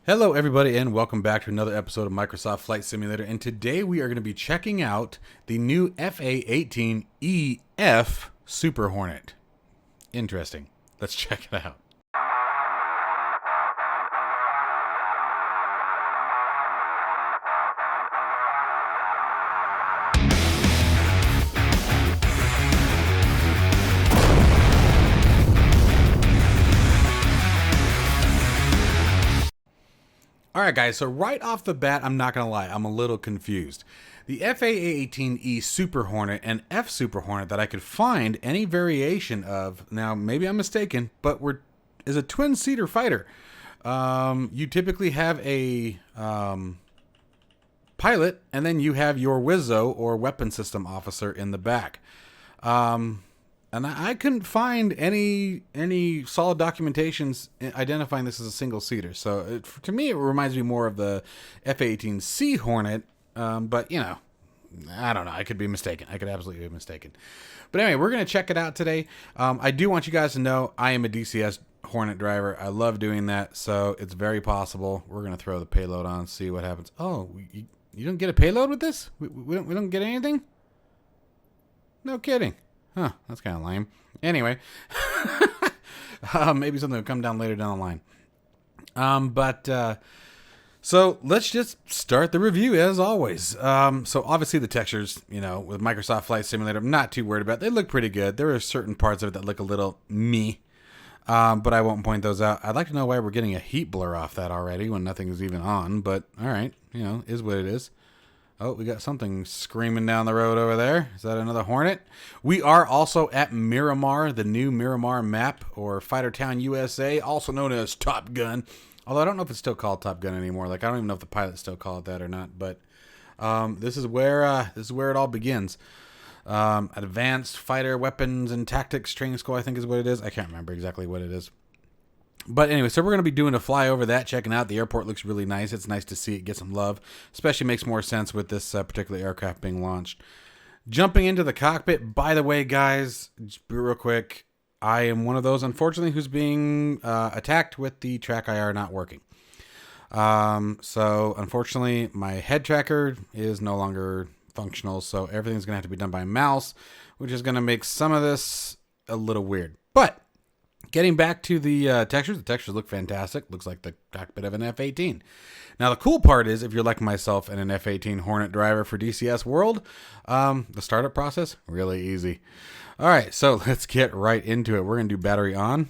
Hello everybody and welcome back to another episode of Microsoft Flight Simulator, and today we are going to be checking out the new A-18EF Super Hornet. Interesting. Let's check it out. Alright guys, so right off the bat, I'm not going to lie, I'm a little confused. The A-18E Super Hornet and F Super Hornet that I could find any variation of, now maybe I'm mistaken, but is a twin-seater fighter. You typically have a pilot, and then you have your Wizzo or weapon system officer in the back. And I couldn't find any solid documentations identifying this as a single seater. So to me, it reminds me more of the F-18C Hornet. But you know, I don't know. I could be mistaken. I could absolutely be mistaken. But anyway, we're going to check it out today. I do want you guys to know I am a DCS Hornet driver. I love doing that. So it's very possible. We're going to throw the payload on, see what happens. Oh, you don't get a payload with this? We don't get anything? No kidding. Huh, that's kind of lame. Anyway, maybe something will come down later down the line. So let's just start the review as always. So obviously the textures, you know, with Microsoft Flight Simulator, I'm not too worried about. They look pretty good. There are certain parts of it that look a little meh, but I won't point those out. I'd like to know why we're getting a heat blur off that already when nothing is even on, but all right, you know, is what it is. Oh, we got something screaming down the road over there. Is that another Hornet? We are also at Miramar, the new Miramar map, or Fighter Town, USA, also known as Top Gun. Although I don't know if it's still called Top Gun anymore. Like, I don't even know if the pilots still call it that or not. But this is where it all begins. Advanced Fighter Weapons and Tactics Training School, I think is what it is. I can't remember exactly what it is. But anyway, so we're going to be doing a fly over that, checking out. The airport looks really nice. It's nice to see it get some love. Especially makes more sense with this particular aircraft being launched. Jumping into the cockpit. By the way, guys, just real quick, I am one of those, unfortunately, who's being attacked with the track IR not working. So, unfortunately, my head tracker is no longer functional. So, everything's going to have to be done by mouse, which is going to make some of this a little weird. But getting back to the textures look fantastic. Looks like the cockpit of an F-18. Now, the cool part is, if you're like myself and an F-18 Hornet driver for DCS World, the startup process, really easy. All right, so let's get right into it. We're going to do battery on.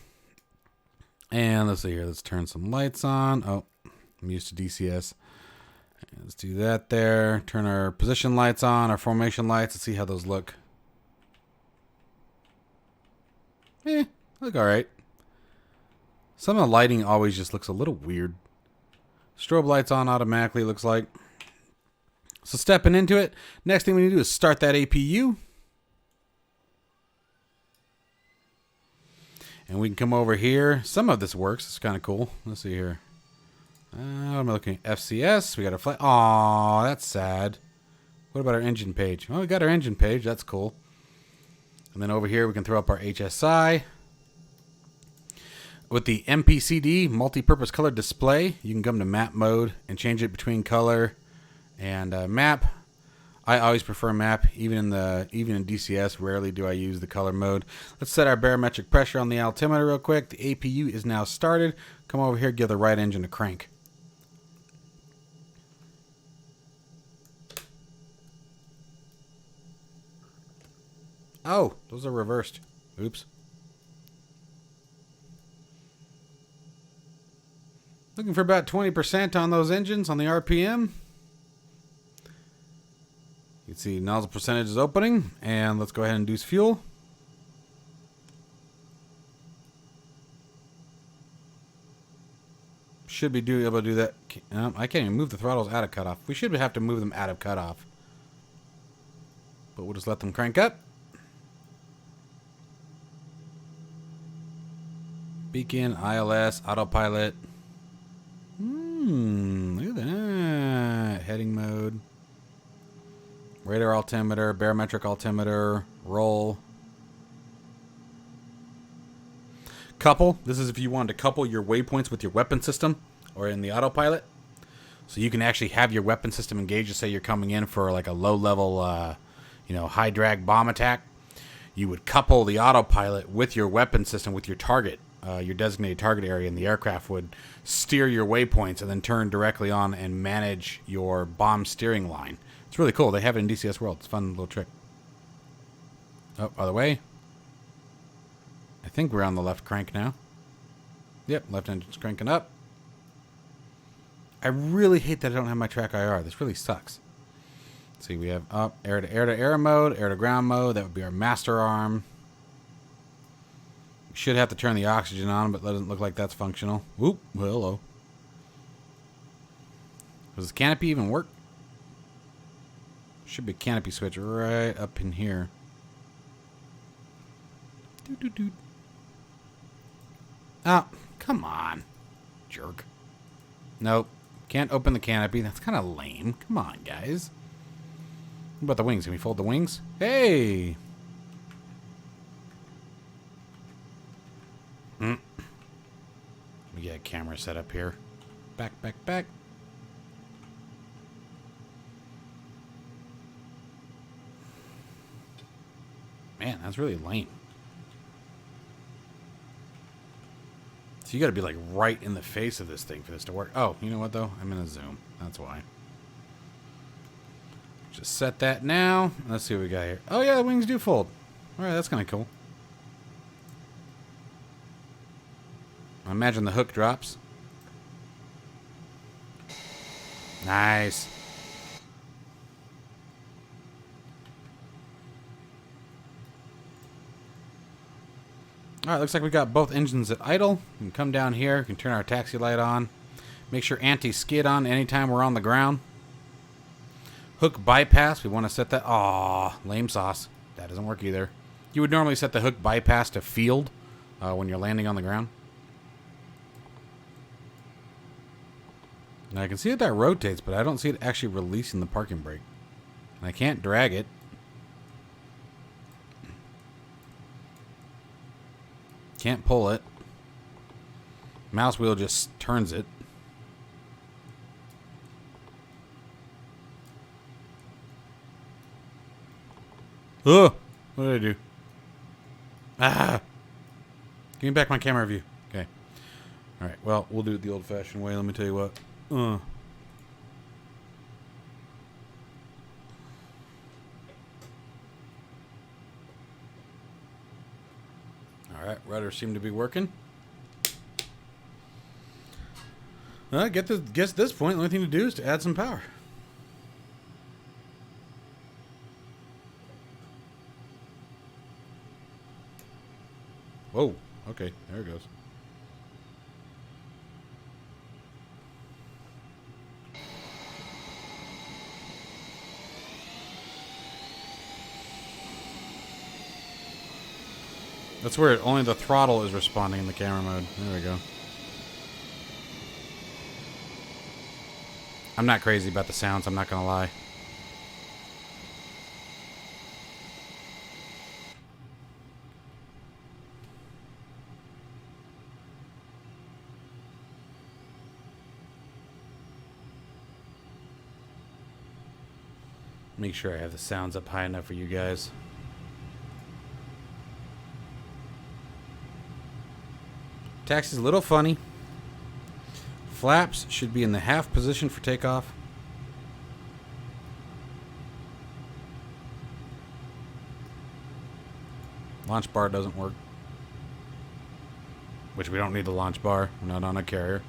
And let's see here. Let's turn some lights on. Oh, I'm used to DCS. Let's do that there. Turn our position lights on, our formation lights. Let's see how those look. Look all right. Some of the lighting always just looks a little weird. Strobe lights on automatically, looks like. So stepping into it, next thing we need to do is start that APU. And we can come over here. Some of this works. It's kind of cool. Let's see here. I'm looking at FCS. We got our flight. Aw, that's sad. What about our engine page? Oh, we got our engine page. That's cool. And then over here, we can throw up our HSI. With the MPCD, multi-purpose color display, you can come to map mode and change it between color and map. I always prefer map, even in DCS. Rarely do I use the color mode. Let's set our barometric pressure on the altimeter real quick. The APU is now started. Come over here, give the right engine a crank. Oh, those are reversed. Oops. Looking for about 20% on those engines on the RPM. You can see nozzle percentage is opening. And let's go ahead and induce fuel. Should be able to do that. I can't even move the throttles out of cutoff. We should have to move them out of cutoff. But we'll just let them crank up. Beacon, ILS, autopilot. Look at that. Heading mode. Radar altimeter, barometric altimeter, roll. Couple. This is if you wanted to couple your waypoints with your weapon system. or in the autopilot. So you can actually have your weapon system engaged. Just say you're coming in for like a low-level, high drag bomb attack. You would couple the autopilot with your weapon system, with your target, your designated target area, and the aircraft would steer your waypoints and then turn directly on and manage your bomb steering line. It's really cool. They have it in DCS World. It's a fun little trick. Oh, other way. I think we're on the left crank now. Yep, left engine's cranking up. I really hate that I don't have my track IR. This really sucks. Let's see, we have up air to air mode, air to ground mode. That would be our master arm. We should have to turn the oxygen on, but it doesn't look like that's functional. Whoop, well, hello. Does the canopy even work? Should be a canopy switch right up in here. Doot, doot, doot. Oh, come on, jerk. Nope. Can't open the canopy. That's kind of lame. Come on, guys. What about the wings? Can we fold the wings? Hey! We get a camera set up here. Back. Man, that's really lame. So you got to be like right in the face of this thing for this to work. Oh, you know what though? I'm in a zoom. That's why. Just set that now. Let's see what we got here. Oh yeah, the wings do fold. All right, that's kind of cool. I imagine the hook drops. Nice. Alright, looks like we got both engines at idle. We can come down here, we can turn our taxi light on. Make sure anti-skid on anytime we're on the ground. Hook bypass, we want to set that. Aw, lame sauce. That doesn't work either. You would normally set the hook bypass to field when you're landing on the ground. Now I can see that rotates, but I don't see it actually releasing the parking brake. And I can't drag it. Can't pull it. Mouse wheel just turns it. Oh, what did I do? Ah! Give me back my camera view. Okay. Alright, well, we'll do it the old-fashioned way. Let me tell you what. Alright, rudders seem to be working. Guess at this point, the only thing to do is to add some power. Whoa, okay, there it goes. That's weird. Only the throttle is responding in the camera mode. There we go. I'm not crazy about the sounds, I'm not gonna lie. Make sure I have the sounds up high enough for you guys. Taxi's a little funny. Flaps should be in the half position for takeoff. Launch bar doesn't work. Which we don't need the launch bar. We're not on a carrier.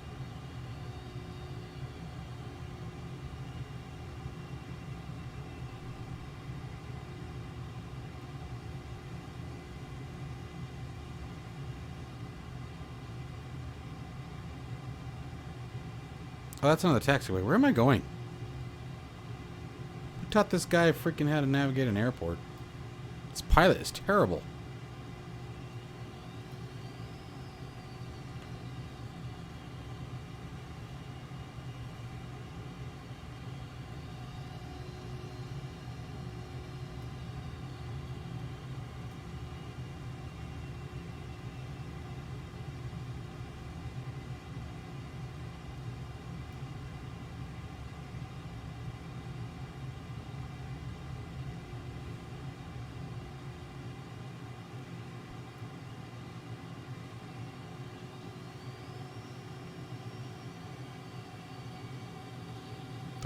Oh, that's another taxiway. Where am I going? Who taught this guy freaking how to navigate an airport? This pilot is terrible.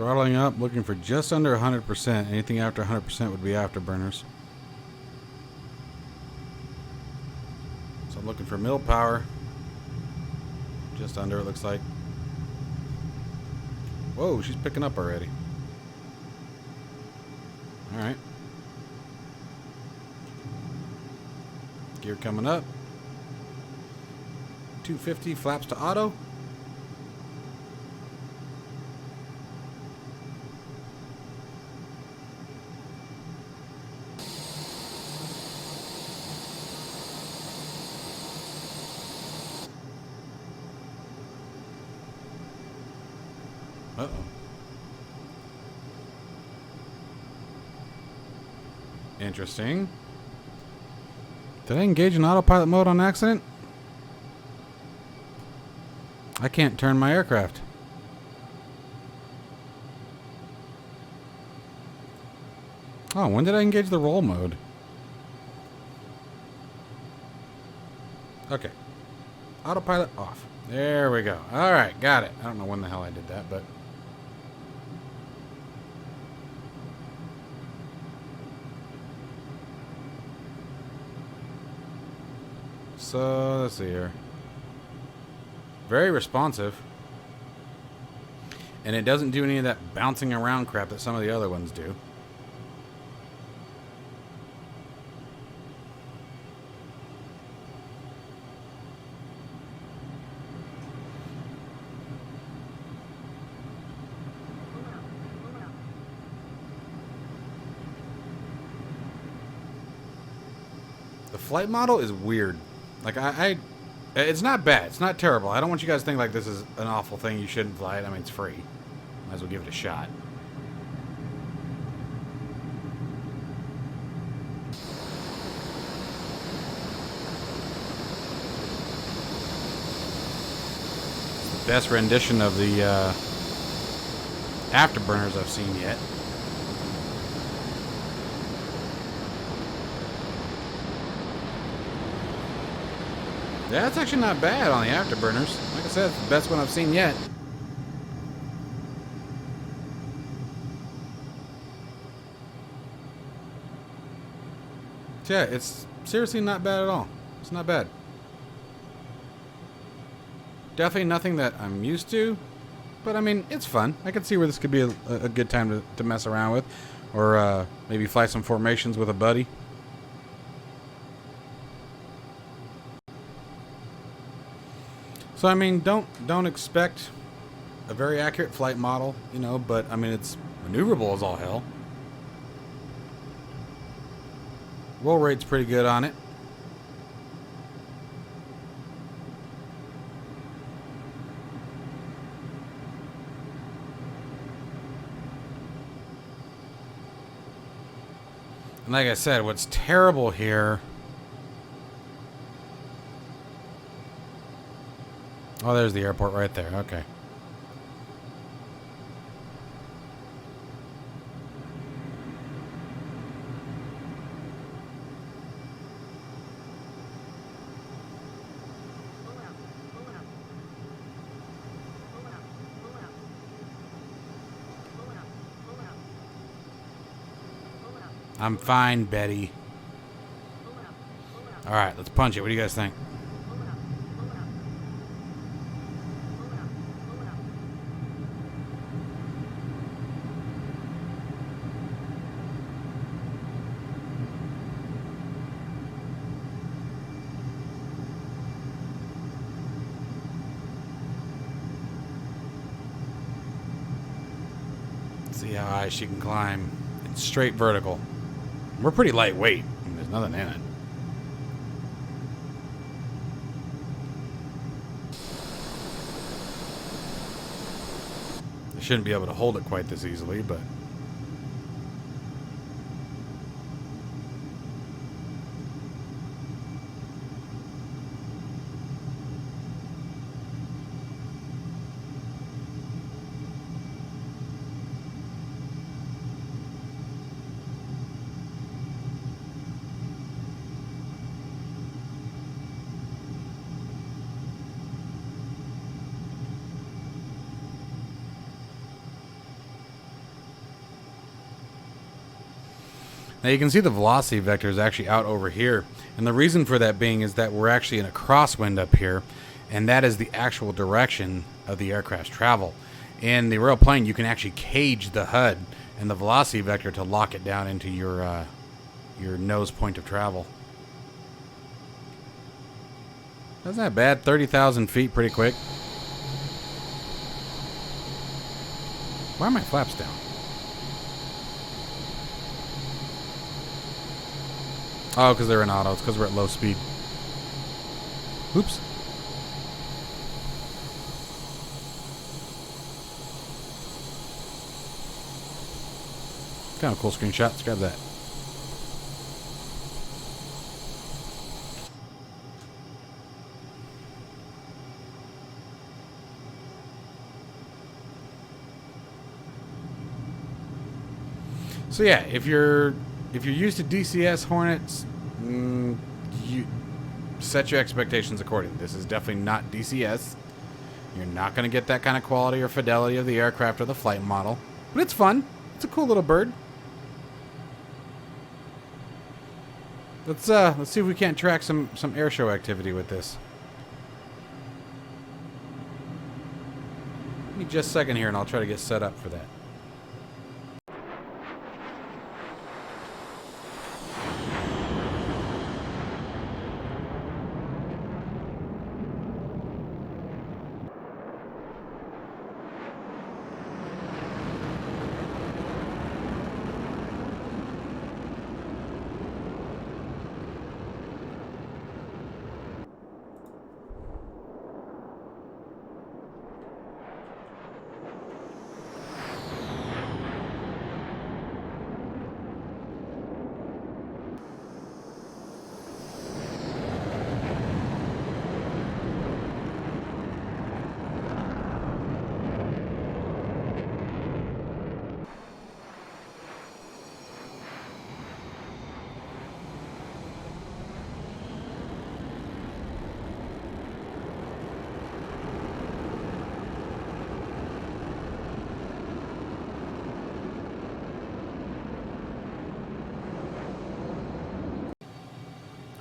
Throttling up, looking for just under 100%. Anything after 100% would be afterburners. So I'm looking for middle power. Just under, it looks like. Whoa, she's picking up already. Alright. Gear coming up. 250, flaps to auto. Uh-oh. Interesting. Did I engage in autopilot mode on accident? I can't turn my aircraft. Oh, when did I engage the roll mode? Okay. Autopilot off. There we go. Alright, got it. I don't know when the hell I did that, but... So, let's see here. Very responsive. And it doesn't do any of that bouncing around crap that some of the other ones do. The flight model is weird. Like, it's not bad. It's not terrible. I don't want you guys to think like this is an awful thing. You shouldn't fly it. I mean, it's free. Might as well give it a shot. It's the best rendition of the afterburners I've seen yet. Yeah, it's actually not bad on the afterburners. Like I said, it's the best one I've seen yet. Yeah, it's seriously not bad at all. It's not bad. Definitely nothing that I'm used to, but I mean, it's fun. I can see where this could be a good time to mess around with, or maybe fly some formations with a buddy. So I mean, don't expect a very accurate flight model, you know, but I mean, it's maneuverable as all hell. Roll rate's pretty good on it. And like I said, what's terrible here... Oh, there's the airport right there. Okay. I'm fine, Betty. All right, let's punch it. What do you guys think? See how high she can climb. It's straight vertical. We're pretty lightweight. I mean, there's nothing in it. I shouldn't be able to hold it quite this easily, but... Now you can see the velocity vector is actually out over here, and the reason for that being is that we're actually in a crosswind up here, and that is the actual direction of the aircraft's travel. In the real plane, you can actually cage the HUD and the velocity vector to lock it down into your nose point of travel. That's not bad. 30,000 feet, pretty quick. Why are my flaps down? Oh, because they're in auto. It's because we're at low speed. Oops. Kind of a cool screenshot. Let's grab that. So yeah, if you're used to DCS Hornets, you set your expectations accordingly. This is definitely not DCS. You're not going to get that kind of quality or fidelity of the aircraft or the flight model, but it's fun. It's a cool little bird. Let's see if we can't track some air show activity with this. Give me just a second here, and I'll try to get set up for that.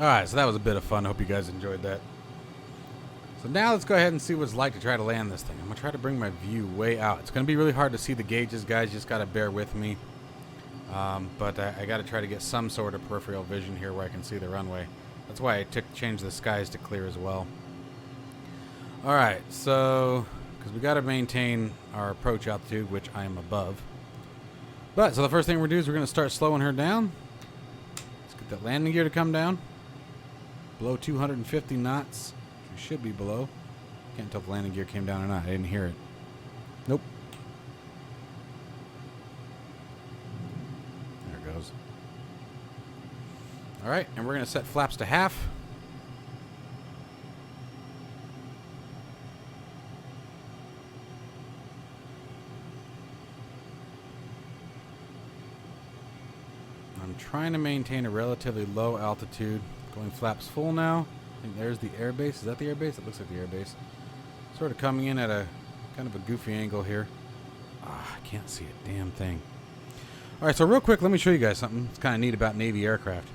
Alright, so that was a bit of fun. I hope you guys enjoyed that. So now let's go ahead and see what it's like to try to land this thing. I'm going to try to bring my view way out. It's going to be really hard to see the gauges, guys. You just got to bear with me. But I got to try to get some sort of peripheral vision here where I can see the runway. That's why I changed the skies to clear as well. Alright, so because we got to maintain our approach altitude, which I am above. But so the first thing we're going to do is we're going to start slowing her down. Let's get that landing gear to come down. Below 250 knots. We should be below. Can't tell if the landing gear came down or not. I didn't hear it. Nope. There it goes. Alright, and we're going to set flaps to half. I'm trying to maintain a relatively low altitude. Going flaps full now. I think there's the airbase. Is that the airbase? It looks like the airbase. Sort of coming in at a kind of a goofy angle here. Ah, I can't see a damn thing. Alright, so real quick, let me show you guys something that's kind of neat about Navy aircraft.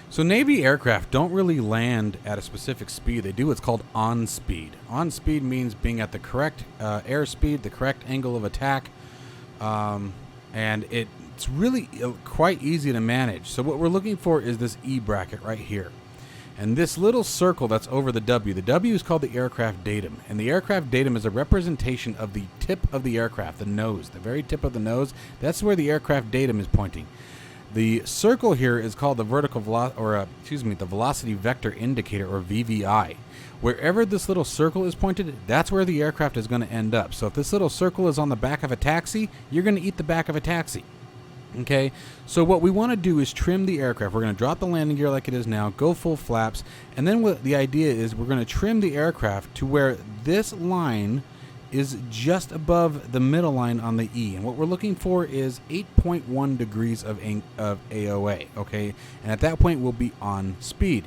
So Navy aircraft don't really land at a specific speed. They do what's called on speed. On speed means being at the correct airspeed, the correct angle of attack, and it's really quite easy to manage. So what we're looking for is this E bracket right here. And this little circle that's over the W is called the aircraft datum. And the aircraft datum is a representation of the tip of the aircraft, the nose, the very tip of the nose. That's where the aircraft datum is pointing. The circle here is called the the velocity vector indicator, or VVI. Wherever this little circle is pointed, that's where the aircraft is going to end up. So if this little circle is on the back of a taxi, you're going to eat the back of a taxi. Okay, so what we want to do is trim the aircraft. We're going to drop the landing gear like it is now, go full flaps, and then what the idea is we're going to trim the aircraft to where this line is just above the middle line on the E. And what we're looking for is 8.1 degrees of AOA, okay? And at that point, we'll be on speed.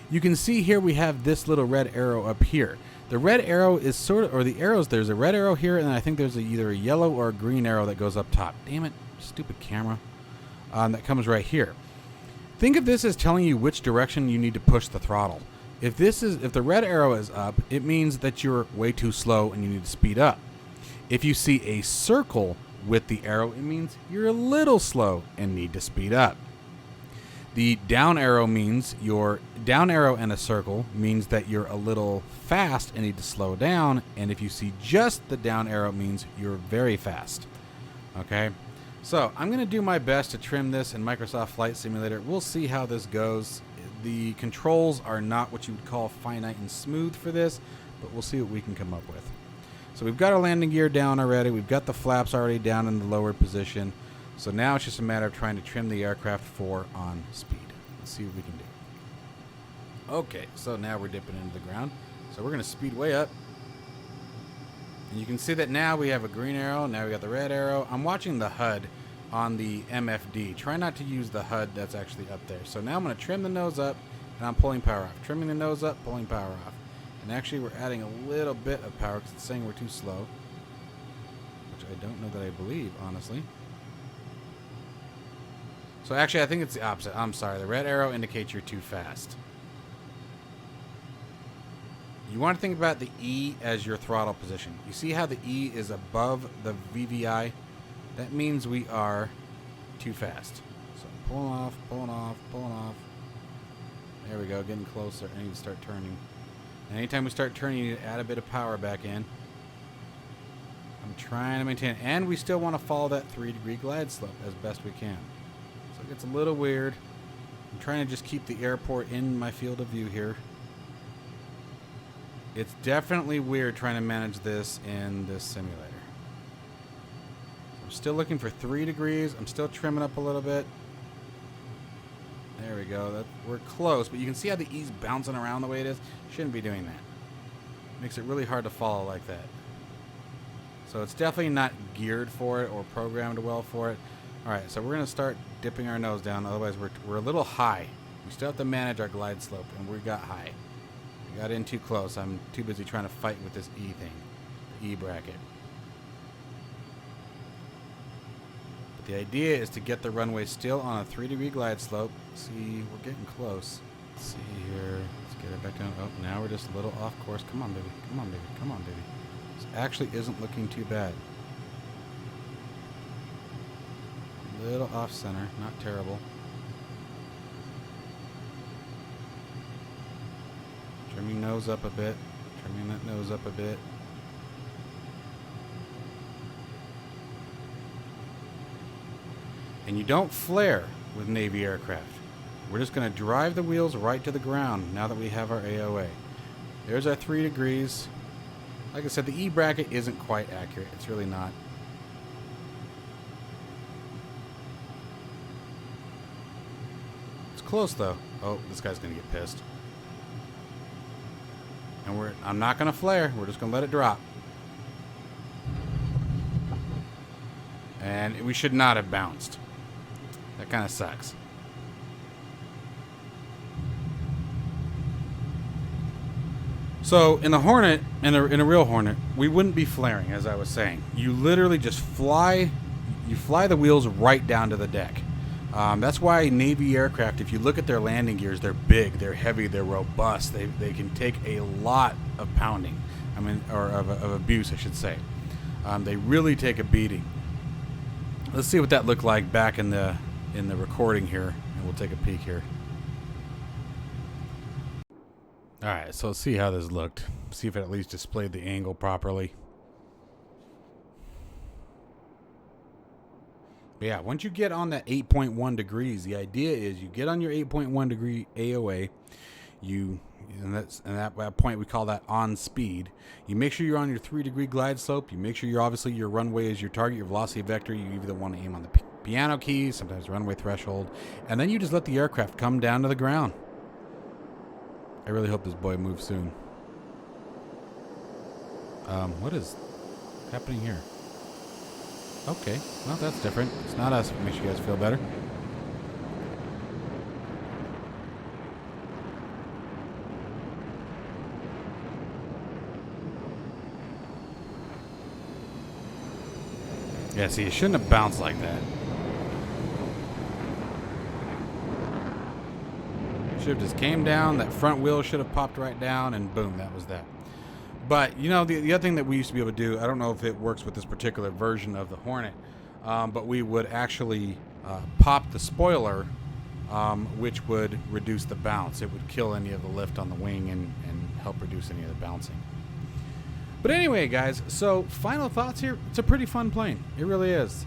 You can see here we have this little red arrow up here. The red arrow is there's a red arrow here, and I think there's either a yellow or a green arrow that goes up top. Damn it. Stupid camera. That comes right here. Think of this as telling you which direction you need to push the throttle. If the red arrow is up, it means that you're way too slow and you need to speed up. If you see a circle with the arrow, it means you're a little slow and need to speed up. The down arrow means down arrow and a circle means that you're a little fast and need to slow down. And if you see just the down arrow, it means you're very fast. Okay, so I'm going to do my best to trim this in Microsoft Flight Simulator. We'll see how this goes. The controls are not what you would call finite and smooth for this, but we'll see what we can come up with. So we've got our landing gear down already. We've got the flaps already down in the lower position. So now it's just a matter of trying to trim the aircraft for on speed. Let's see what we can do. Okay, so now we're dipping into the ground. So we're going to speed way up. And you can see that now we have a green arrow. Now we got the red arrow. I'm watching the HUD on the MFD. Try not to use the HUD that's actually up there. So now I'm going to trim the nose up, and I'm pulling power off. Trimming the nose up, pulling power off. And actually we're adding a little bit of power because it's saying we're too slow. Which I don't know that I believe, honestly. So actually I think it's the opposite. I'm sorry. The red arrow indicates you're too fast. You want to think about the E as your throttle position. You see how the E is above the VVI? That means we are too fast. So pulling off, pulling off, pulling off. There we go, getting closer. I need to start turning. And anytime we start turning, you need to add a bit of power back in. I'm trying to maintain it. And we still want to follow that 3-degree glide slope as best we can. So it gets a little weird. I'm trying to just keep the airport in my field of view here. It's definitely weird trying to manage this in this simulator. I'm still looking for 3 degrees. I'm still trimming up a little bit. There we go. We're close, but you can see how the E's bouncing around the way it is. Shouldn't be doing that. Makes it really hard to follow like that. So it's definitely not geared for it or programmed well for it. All right, so we're going to start dipping our nose down. Otherwise, we're a little high. We still have to manage our glide slope, and we got high. We got in too close. I'm too busy trying to fight with this E thing, the E bracket. But the idea is to get the runway still on a 3-degree glide slope. See, we're getting close. Let's see here. Let's get it back down. Oh, now we're just a little off course. Come on, baby. Come on, baby. Come on, baby. This actually isn't looking too bad. A little off center. Not terrible. Trimming nose up a bit. Trimming that nose up a bit. And you don't flare with Navy aircraft. We're just going to drive the wheels right to the ground now that we have our AOA. There's our 3 degrees. Like I said, the E bracket isn't quite accurate. It's really not. It's close though. Oh, this guy's going to get pissed. And I'm not going to flare. We're just going to let it drop. And we should not have bounced. That kind of sucks. So in the Hornet, in a real Hornet, we wouldn't be flaring, as I was saying. You literally just fly the wheels right down to the deck. That's why Navy aircraft, if you look at their landing gears, they're big, they're heavy, they're robust. They can take a lot of pounding, or of abuse, I should say. They really take a beating. Let's see what that looked like back in the recording here, and we'll take a peek here. All right, so let's see how this looked. See if it at least displayed the angle properly. But yeah, once you get on that 8.1 degrees, the idea is you get on your 8.1 degree AOA. And at that point we call that on speed. You make sure you're on your 3-degree glide slope. You make sure obviously your runway is your target, your velocity vector. You either want to aim on the piano key, sometimes runway threshold, and then you just let the aircraft come down to the ground. I really hope this boy moves soon. What is happening here? Okay, well that's different. It's not us. It makes you guys feel better. Yeah, see, it shouldn't have bounced like that. Should have just came down. That front wheel should have popped right down, and boom, that was that. But, you know, the other thing that we used to be able to do, I don't know if it works with this particular version of the Hornet, but we would actually pop the spoiler, which would reduce the bounce. It would kill any of the lift on the wing and help reduce any of the bouncing. But anyway, guys, so final thoughts here. It's a pretty fun plane. It really is.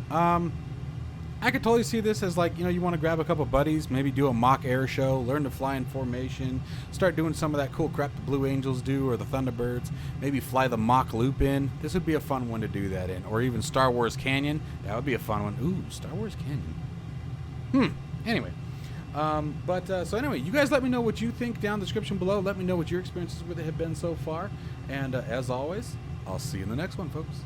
I could totally see this as, like, you know, you want to grab a couple buddies, maybe do a mock air show, learn to fly in formation, start doing some of that cool crap the Blue Angels do or the Thunderbirds, maybe fly the mock loop in. This would be a fun one to do that in. Or even Star Wars Canyon. That would be a fun one. Ooh, Star Wars Canyon. Anyway. So anyway, you guys let me know what you think down in the description below. Let me know what your experiences with it have been so far. And as always, I'll see you in the next one, folks.